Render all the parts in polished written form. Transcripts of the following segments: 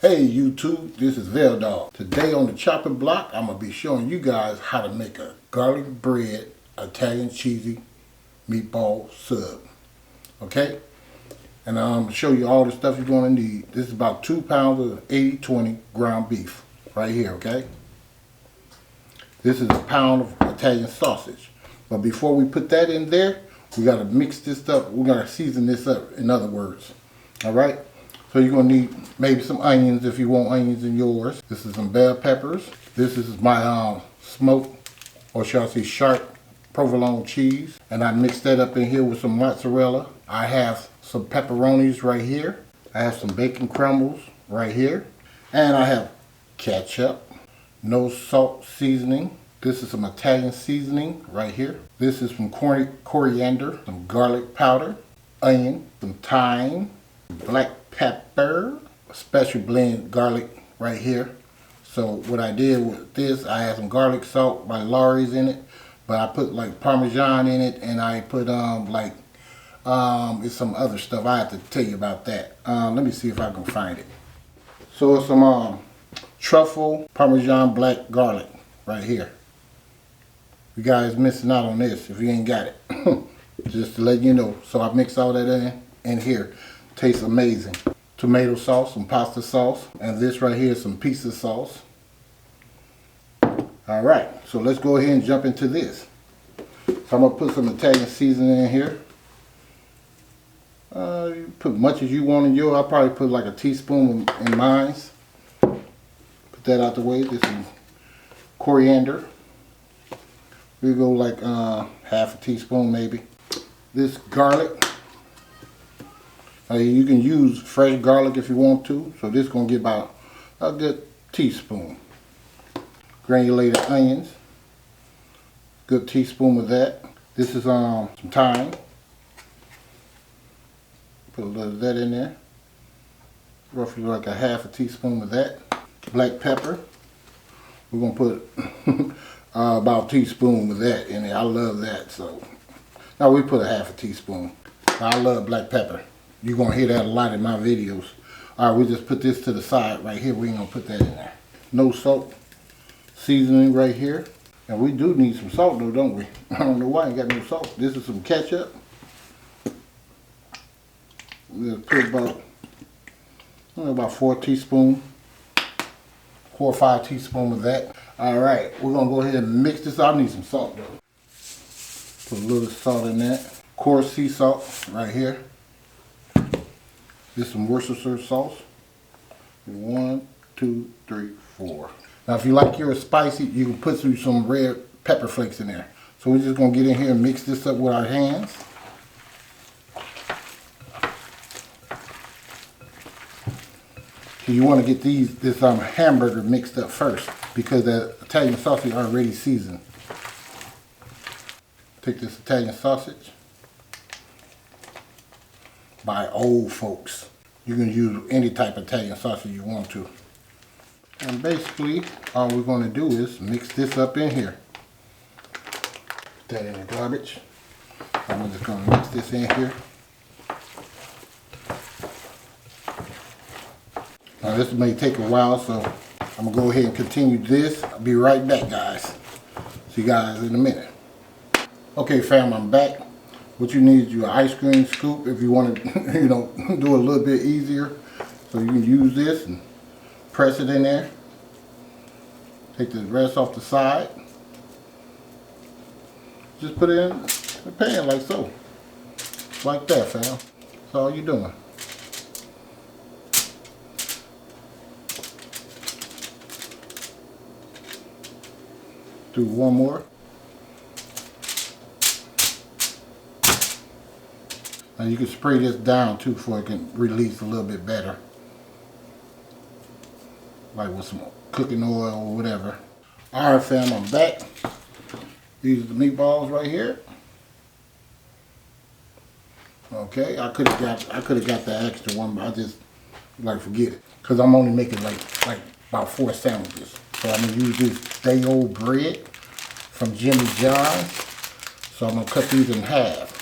Hey YouTube, this is VELDOGGS. Today on the chopping block, I'm going to be showing you guys how to make a garlic bread Italian cheesy meatball sub. Okay? And I'm going to show you all the stuff you're going to need. This is about 2 pounds of 80-20 ground beef right here, okay? This is a pound of Italian sausage. But before we put that in there, we got to mix this up. We got to season this up, in other words. All right? So you're going to need maybe some onions if you want onions in yours. This is some bell peppers. This is my smoked, or shall I say sharp, provolone cheese. And I mixed that up in here with some mozzarella. I have some pepperonis right here. I have some bacon crumbles right here. And I have ketchup, no salt seasoning. This is some Italian seasoning right here. This is some coriander, some garlic powder, onion, some thyme, black pepper, special blend garlic right here. So what I did with this, I had some garlic salt by Lawry's in it, but I put like Parmesan in it, and I put it's some other stuff. I have to tell you about that. Let me see if I can find it. So it's some truffle Parmesan black garlic right here. You guys missing out on this if you ain't got it. Just to let you know. So I mix all that in here. Tastes amazing. Tomato sauce, some pasta sauce, and this right here is some pizza sauce. Alright, so let's go ahead and jump into this. So I'm going to put some Italian seasoning in here. You put much as you want in yours. I'll probably put like a teaspoon in mine. Put that out the way. This is coriander. We go like half a teaspoon maybe. This garlic. You can use fresh garlic if you want to. So this is going to get about a good teaspoon. Granulated onions. Good teaspoon of that. This is some thyme. Put a little of that in there. Roughly like a half a teaspoon of that. Black pepper. We're going to put about a teaspoon of that in there. I love that. So now we put a half a teaspoon. I love black pepper. You're going to hear that a lot in my videos. Alright, we just put this to the side right here. We ain't going to put that in there. No salt seasoning right here. And we do need some salt though, don't we? I don't know why I ain't got no salt. This is some ketchup. We'll put about 4 teaspoons. 4 or 5 teaspoons of that. Alright, we're going to go ahead and mix this. I need some salt though. Put a little salt in that. Coarse sea salt right here. This is some Worcestershire sauce. 1, 2, 3, 4. Now if you like yours spicy, you can put some red pepper flakes in there. So we're just going to get in here and mix this up with our hands. So you want to get this hamburger mixed up first, because the Italian sausage is already seasoned. Take this Italian sausage. By old folks. You can use any type of Italian sausage you want to. And basically, all we're going to do is mix this up in here. Put that in the garbage. I'm just going to mix this in here. Now this may take a while, so I'm going to go ahead and continue this. I'll be right back, guys. See you guys in a minute. Okay, fam, I'm back. What you need is your ice cream scoop if you want to, do a little bit easier. So you can use this and press it in there. Take the rest off the side. Just put it in the pan like so. Like that, fam. That's all you're doing. Do one more. Now you can spray this down too so it can release a little bit better. Like with some cooking oil or whatever. Alright fam, I'm back. These are the meatballs right here. Okay, I could have got the extra one, but I just forget it. Because I'm only making like about 4 sandwiches. So I'm gonna use this day old bread from Jimmy John's. So I'm gonna cut these in half.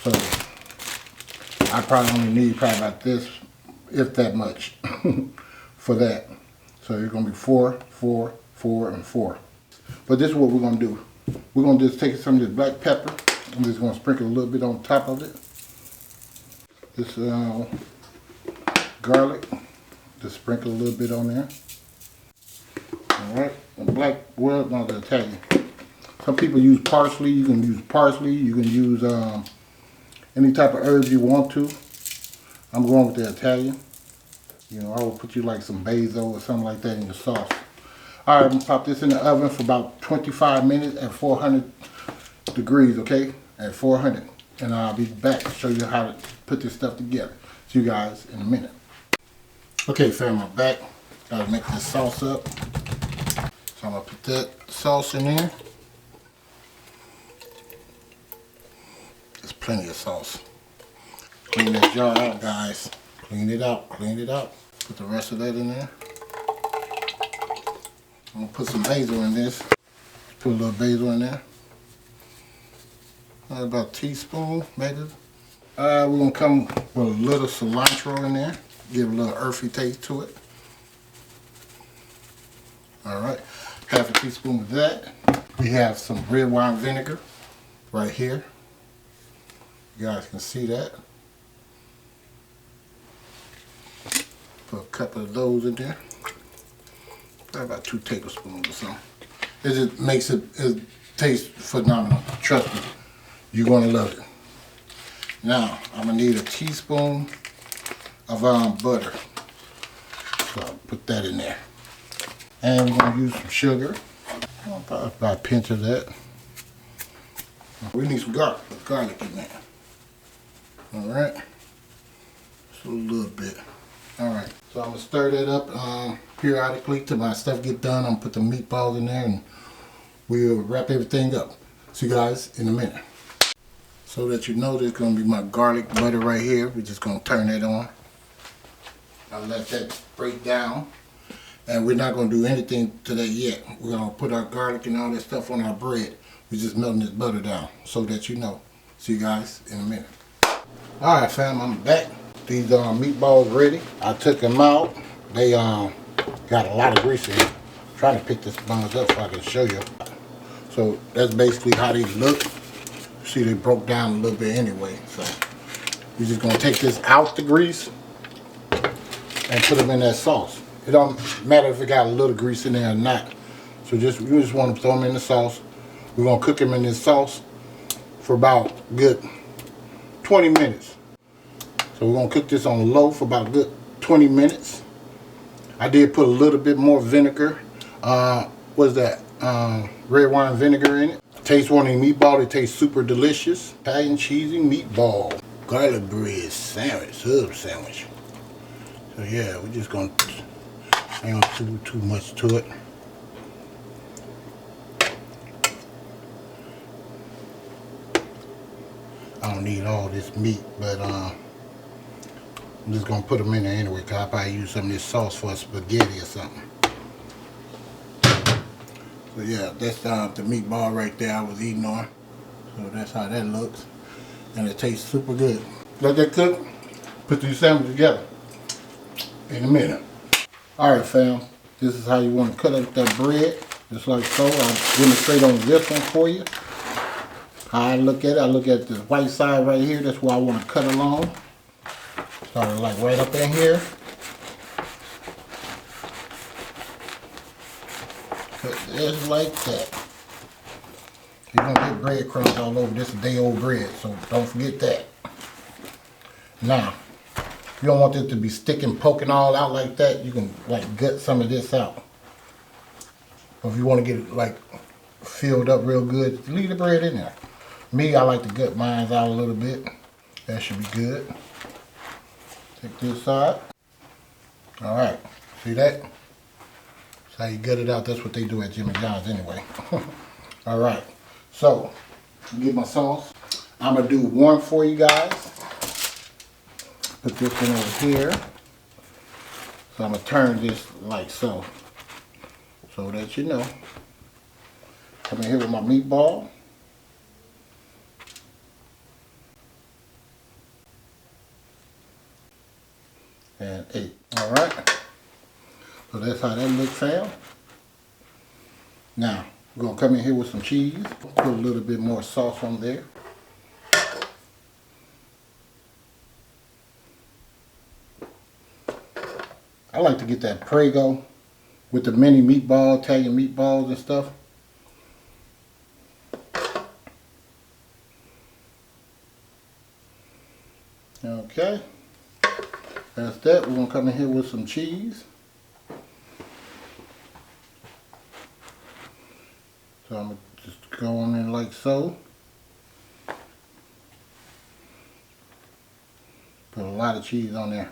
So I probably only need about this, if that much, for that. So it's going to be 4, 4, 4, and 4. But this is what we're going to do. We're going to just take some of this black pepper. I'm just going to sprinkle a little bit on top of it. This garlic. Just sprinkle a little bit on there. Alright. Black, well, no, the Italian. Some people use parsley. You can use parsley. You can use any type of herbs you want to. I'm going with the Italian. You know, I will put you like some basil or something like that in your sauce. Alright, I'm going to pop this in the oven for about 25 minutes at 400 degrees, okay? At 400. And I'll be back to show you how to put this stuff together. See you guys in a minute. Okay, fam, I'm back. Gotta make this sauce up. So I'm going to put that sauce in there. There's plenty of sauce. Clean that jar out, guys. Clean it out, clean it out. Put the rest of that in there. I'm going to put some basil in this. Put a little basil in there. About a teaspoon, maybe. We're going to come with a little cilantro in there. Give a little earthy taste to it. Alright. Half a teaspoon of that. We have some red wine vinegar right here. You guys can see that. Put a couple of those in there. About 2 tablespoons or something. It just makes it taste phenomenal. Trust me, you're gonna love it. Now I'm gonna need a teaspoon of butter. So I'll put that in there. And we're gonna use some sugar. About a pinch of that. We need some garlic in there. All right, just a little bit. All right, so I'm gonna stir that up periodically till my stuff get done. I'm gonna put the meatballs in there and we'll wrap everything up. See you guys in a minute. So that you know, there's gonna be my garlic butter right here. We're just gonna turn that on. I'll let that break down. And we're not gonna do anything to that yet. We're gonna put our garlic and all that stuff on our bread. We're just melting this butter down so that you know. See you guys in a minute. All right, fam, I'm back. These meatballs ready. I took them out. They got a lot of grease in it. I'm trying to pick this buns up so I can show you. So that's basically how they look. See, they broke down a little bit anyway. So we're just gonna take this out the grease and put them in that sauce. It don't matter if it got a little grease in there or not. So you just want to throw them in the sauce. We're gonna cook them in this sauce for about good 20 minutes. So we're gonna cook this on low for about a good 20 minutes. I did put a little bit more vinegar. What's that? Red wine vinegar in it. Taste one of the meatball. It tastes super delicious. Italian cheesy meatball. Garlic bread sandwich, sub sandwich. So yeah, we're just gonna ain't gonna do too much to it. I don't need all this meat, but I'm just gonna put them in there anyway, because I'll probably use some of this sauce for a spaghetti or something. So yeah, that's the meatball right there I was eating on. So that's how that looks. And it tastes super good. Let that cook. Put these sandwiches together in a minute. Alright, fam. This is how you want to cut up that bread. Just like so. I'll demonstrate on this one for you. How I look at it. I look at the white side right here. That's where I want to cut along. Start like right up in here. Cut just like that. You're going to get breadcrumbs all over. This is day-old bread, so don't forget that. Now, you don't want this to be sticking, poking all out like that. You can like gut some of this out. But if you want to get it like filled up real good, leave the bread in there. Me, I like to gut mine out a little bit. That should be good. Take this side. Alright, see that? That's how you gut it out. That's what they do at Jimmy John's anyway. Alright, so, get my sauce. I'm going to do one for you guys. Put this one over here. So I'm going to turn this like so. So that you know. Come in here with my meatball. And 8. Alright. So that's how that looks, fam. Now, we're going to come in here with some cheese. Put a little bit more sauce on there. I like to get that Prego with the mini meatball, Italian meatballs and stuff. Okay. That's that. We're going to come in here with some cheese. So I'm going to just go on in like so. Put a lot of cheese on there.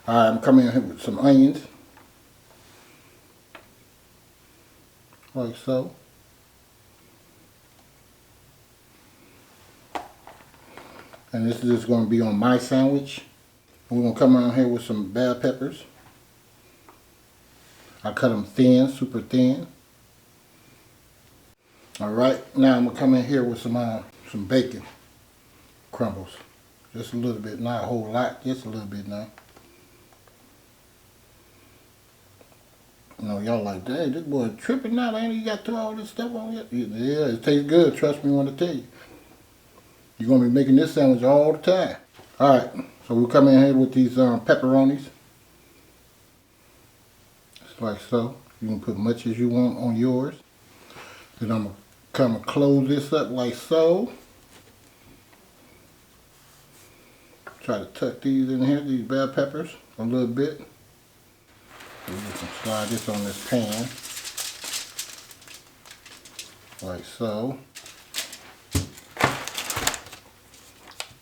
Alright, I'm coming in here with some onions. Like so. And this is just going to be on my sandwich. We're going to come around here with some bell peppers. I cut them thin, super thin. Alright, now I'm going to come in here with some bacon crumbles. Just a little bit, not a whole lot, just a little bit now. You know, y'all like, dang, this boy tripping now, ain't he got to all this stuff on it? Yeah, it tastes good, trust me when I tell you. You're going to be making this sandwich all the time. Alright, so we'll come in here with these pepperonis. Just like so. You can put much as you want on yours. Then I'm going to come and close this up like so. Try to tuck these in here, these bell peppers, a little bit. We can slide this on this pan, like so.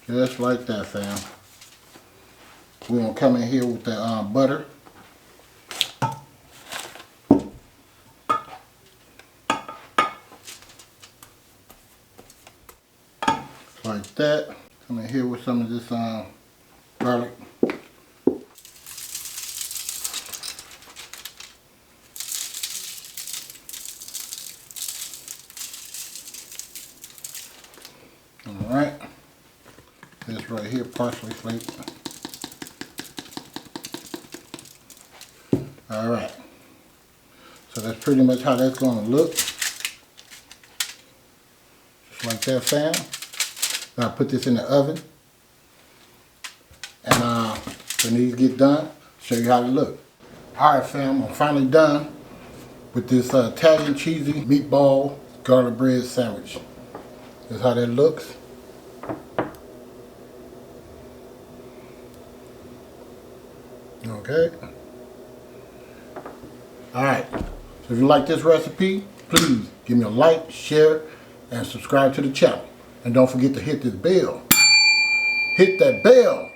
Just like that, fam. We're going to come in here with the butter. Like that. Come in here with some of this garlic. Alright, this right here, parsley flakes. Alright, so that's pretty much how that's going to look. Just like that, fam. Now I put this in the oven. And when these get done, show you how they look. Alright, fam, I'm finally done with this Italian cheesy meatball garlic bread sandwich. That's how that looks. Okay. Alright. So if you like this recipe, please give me a like, share, and subscribe to the channel. And don't forget to hit this bell. Hit that bell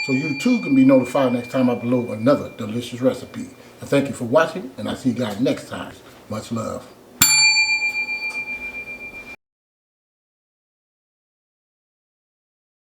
so you too can be notified next time I upload another delicious recipe. And thank you for watching, and I'll see you guys next time. Much love.